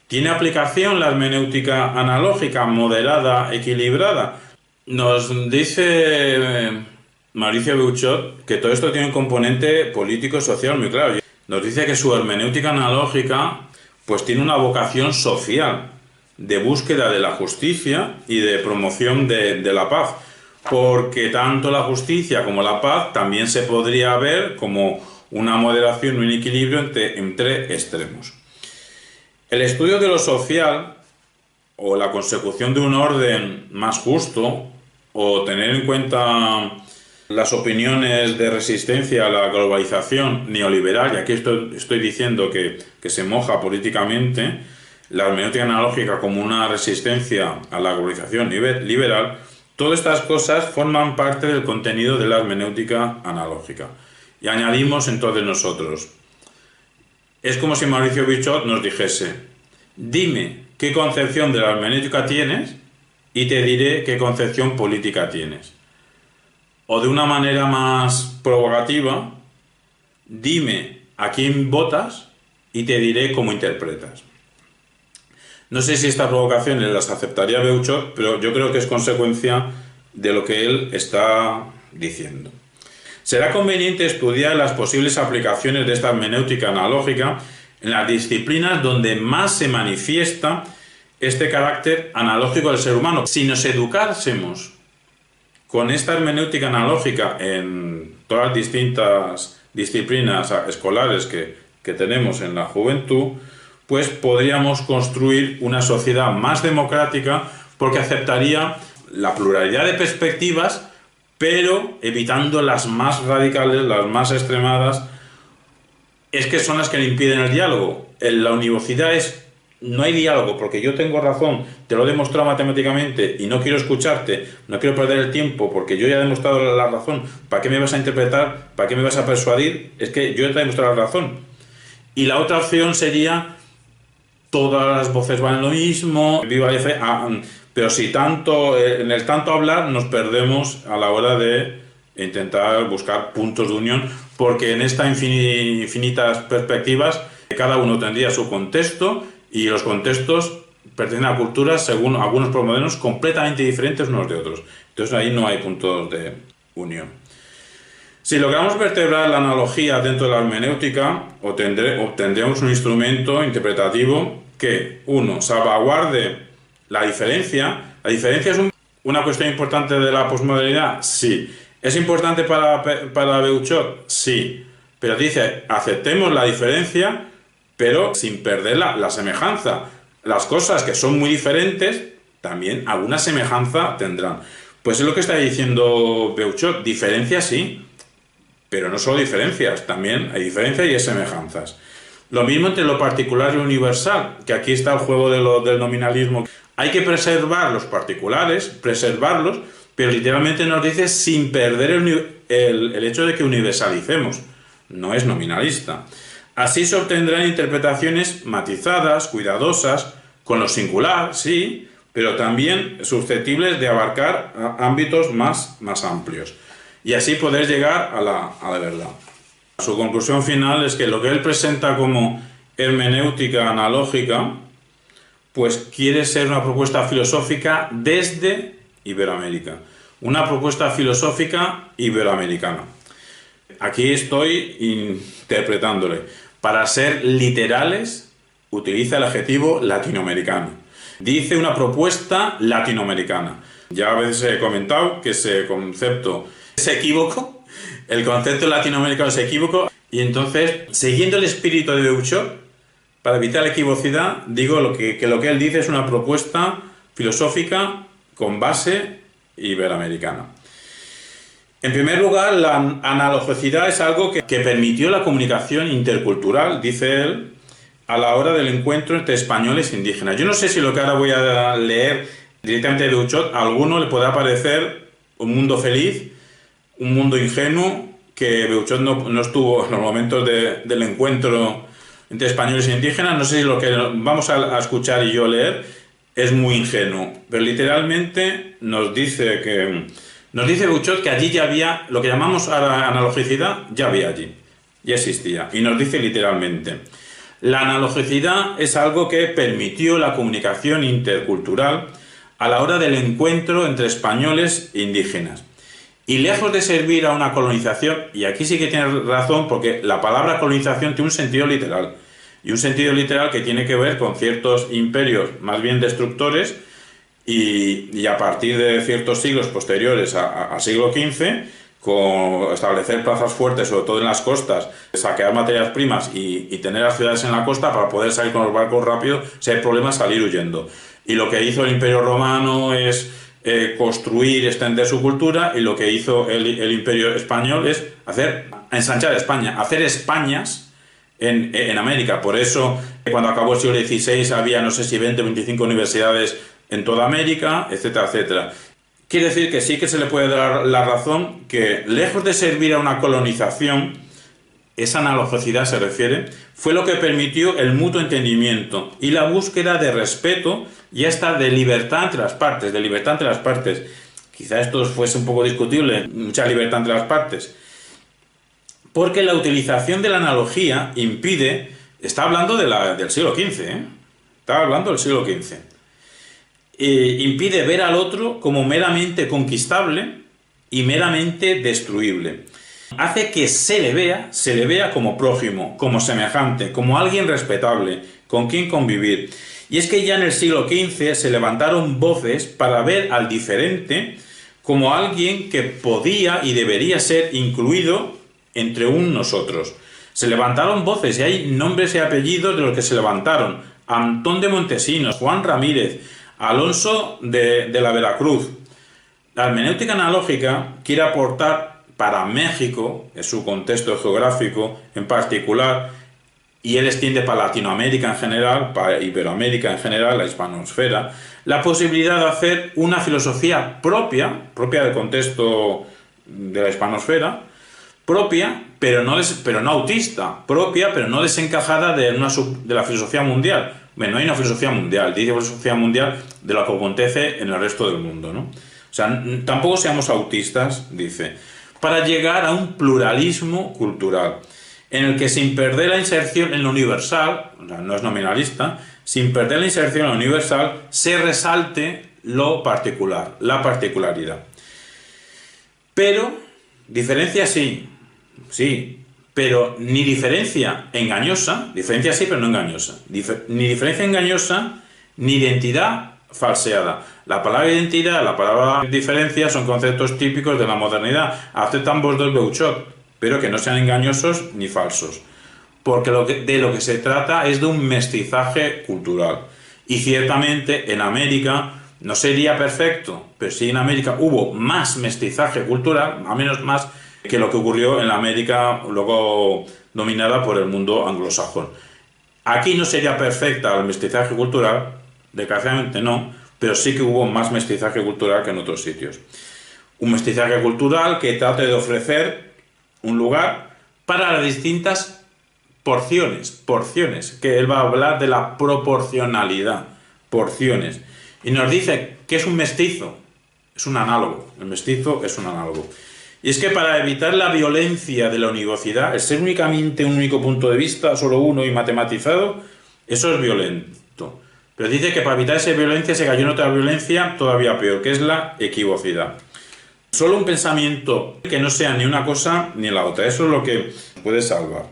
¿Tiene aplicación la hermenéutica analógica, moderada, equilibrada? Nos dice Mauricio Beuchot que todo esto tiene un componente político y social muy claro. Nos dice que su hermenéutica analógica pues tiene una vocación social, de búsqueda de la justicia y de promoción de la paz, porque tanto la justicia como la paz también se podría ver como una moderación, un equilibrio entre extremos. El estudio de lo social o la consecución de un orden más justo o tener en cuenta las opiniones de resistencia a la globalización neoliberal, y aquí estoy diciendo que se moja políticamente, la hermenéutica analógica como una resistencia a la globalización liberal, todas estas cosas forman parte del contenido de la hermenéutica analógica. Y añadimos entonces nosotros, es como si Mauricio Beuchot nos dijese, dime qué concepción de la hermenéutica tienes y te diré qué concepción política tienes. O de una manera más provocativa, dime a quién votas y te diré cómo interpretas. No sé si estas provocaciones las aceptaría Beuchot, pero yo creo que es consecuencia de lo que él está diciendo. Será conveniente estudiar las posibles aplicaciones de esta hermenéutica analógica en las disciplinas donde más se manifiesta este carácter analógico del ser humano. Si nos educásemos con esta hermenéutica analógica en todas las distintas disciplinas escolares que tenemos en la juventud, pues podríamos construir una sociedad más democrática porque aceptaría la pluralidad de perspectivas, pero evitando las más radicales, las más extremadas, es que son las que le impiden el diálogo. En la universidad no hay diálogo porque yo tengo razón, te lo he demostrado matemáticamente y no quiero escucharte, no quiero perder el tiempo porque yo ya he demostrado la razón. ¿Para qué me vas a interpretar? ¿Para qué me vas a persuadir? Es que yo ya te he demostrado la razón. Y la otra opción sería todas las voces van en lo mismo, viva la fe, pero si en el tanto hablar nos perdemos a la hora de intentar buscar puntos de unión, porque en estas infinitas perspectivas cada uno tendría su contexto y los contextos pertenecen a culturas, según algunos postmodernos, completamente diferentes unos de otros. Entonces ahí no hay puntos de unión. Si logramos vertebrar la analogía dentro de la hermenéutica, obtendremos un instrumento interpretativo que, uno, salvaguarde la diferencia. ¿La diferencia es una cuestión importante de la posmodernidad? Sí. ¿Es importante para Beuchot? Sí. Pero dice, aceptemos la diferencia, pero sin perder la semejanza. Las cosas que son muy diferentes, también alguna semejanza tendrán. Pues es lo que está diciendo Beuchot. Diferencia sí, pero no solo diferencias, también hay diferencias y hay semejanzas. Lo mismo entre lo particular y lo universal, que aquí está el juego del nominalismo. Hay que preservar los particulares, preservarlos, pero literalmente nos dice sin perder el hecho de que universalicemos. No es nominalista. Así se obtendrán interpretaciones matizadas, cuidadosas, con lo singular, sí, pero también susceptibles de abarcar ámbitos más amplios. Y así poder llegar a la verdad. Su conclusión final es que lo que él presenta como hermenéutica analógica, pues quiere ser una propuesta filosófica desde Iberoamérica. Una propuesta filosófica iberoamericana. Aquí estoy interpretándole. Para ser literales, utiliza el adjetivo latinoamericano. Dice una propuesta latinoamericana. Ya a veces he comentado que ese concepto es equívoco, el concepto latinoamericano es equívoco, y entonces, siguiendo el espíritu de Beuchot, para evitar la equivocidad, digo que lo que él dice es una propuesta filosófica con base iberoamericana. En primer lugar, la analogicidad es algo que permitió la comunicación intercultural, dice él, a la hora del encuentro entre españoles e indígenas. Yo no sé si lo que ahora voy a leer directamente de Beuchot a alguno le podrá parecer un mundo feliz, un mundo ingenuo, que Beuchot no estuvo en los momentos del encuentro entre españoles e indígenas. No sé si lo que vamos a escuchar y yo leer es muy ingenuo, pero literalmente nos dice Beuchot que allí ya había, lo que llamamos ahora analogicidad, ya había allí, ya existía, y nos dice literalmente: La analogicidad es algo que permitió la comunicación intercultural a la hora del encuentro entre españoles e indígenas. Y lejos de servir a una colonización, y aquí sí que tienes razón, porque la palabra colonización tiene un sentido literal, y un sentido literal que tiene que ver con ciertos imperios más bien destructores, y a partir de ciertos siglos posteriores al siglo XV, con establecer plazas fuertes, sobre todo en las costas, saquear materias primas y tener las ciudades en la costa para poder salir con los barcos rápido, si hay problemas, salir huyendo. Y lo que hizo el Imperio Romano es construir, extender su cultura, y lo que hizo el Imperio Español es ensanchar España, hacer Españas en América. Por eso, cuando acabó el siglo XVI, había, no sé si 20 o 25 universidades en toda América, etcétera, etcétera. Quiere decir que sí que se le puede dar la razón que, lejos de servir a una colonización, esa analogicidad se refiere, fue lo que permitió el mutuo entendimiento y la búsqueda de respeto y hasta de libertad entre las partes, Quizá esto fuese un poco discutible, mucha libertad entre las partes, porque la utilización de la analogía impide, está hablando del siglo XV, está hablando del siglo XV, impide ver al otro como meramente conquistable y meramente destruible. Hace que se le vea como prójimo, como semejante, como alguien respetable, con quien convivir. Y es que ya en el siglo XV se levantaron voces para ver al diferente como alguien que podía y debería ser incluido entre nosotros. Se levantaron voces, y hay nombres y apellidos de los que se levantaron: Antón de Montesinos, Juan Ramírez, Alonso de la Veracruz. La hermenéutica analógica quiere aportar para México, en su contexto geográfico en particular, y él extiende para Latinoamérica en general, para Iberoamérica en general, la hispanosfera, la posibilidad de hacer una filosofía propia del contexto de la hispanosfera, propia, pero no autista, propia, pero no desencajada de la filosofía mundial. Bueno, no hay una filosofía mundial, dice filosofía mundial de lo que acontece en el resto del mundo, ¿no? O sea, tampoco seamos autistas, dice, para llegar a un pluralismo cultural, en el que, sin perder la inserción en lo universal, o sea, no es nominalista, sin perder la inserción en lo universal, se resalte lo particular, la particularidad. Pero, diferencia sí, pero ni diferencia engañosa, diferencia sí pero no engañosa, ni diferencia engañosa, ni identidad falseada. La palabra identidad, la palabra diferencia son conceptos típicos de la modernidad, aceptan vos dos Beuchot, pero que no sean engañosos ni falsos, porque de lo que se trata es de un mestizaje cultural. Y ciertamente en América no sería perfecto, pero sí en América hubo más mestizaje cultural, a menos más, que lo que ocurrió en la América luego dominada por el mundo anglosajón. Aquí no sería perfecta el mestizaje cultural, desgraciadamente no, pero sí que hubo más mestizaje cultural que en otros sitios. Un mestizaje cultural que trate de ofrecer un lugar para las distintas porciones, que él va a hablar de la proporcionalidad, porciones. Y nos dice que es un mestizo, es un análogo, el mestizo es un análogo. Y es que para evitar la violencia de la univocidad, el ser únicamente un único punto de vista, solo uno y matematizado, eso es violento. Pero dice que para evitar esa violencia se cayó en otra violencia todavía peor, que es la equivocidad. Solo un pensamiento que no sea ni una cosa ni la otra, eso es lo que puede salvar.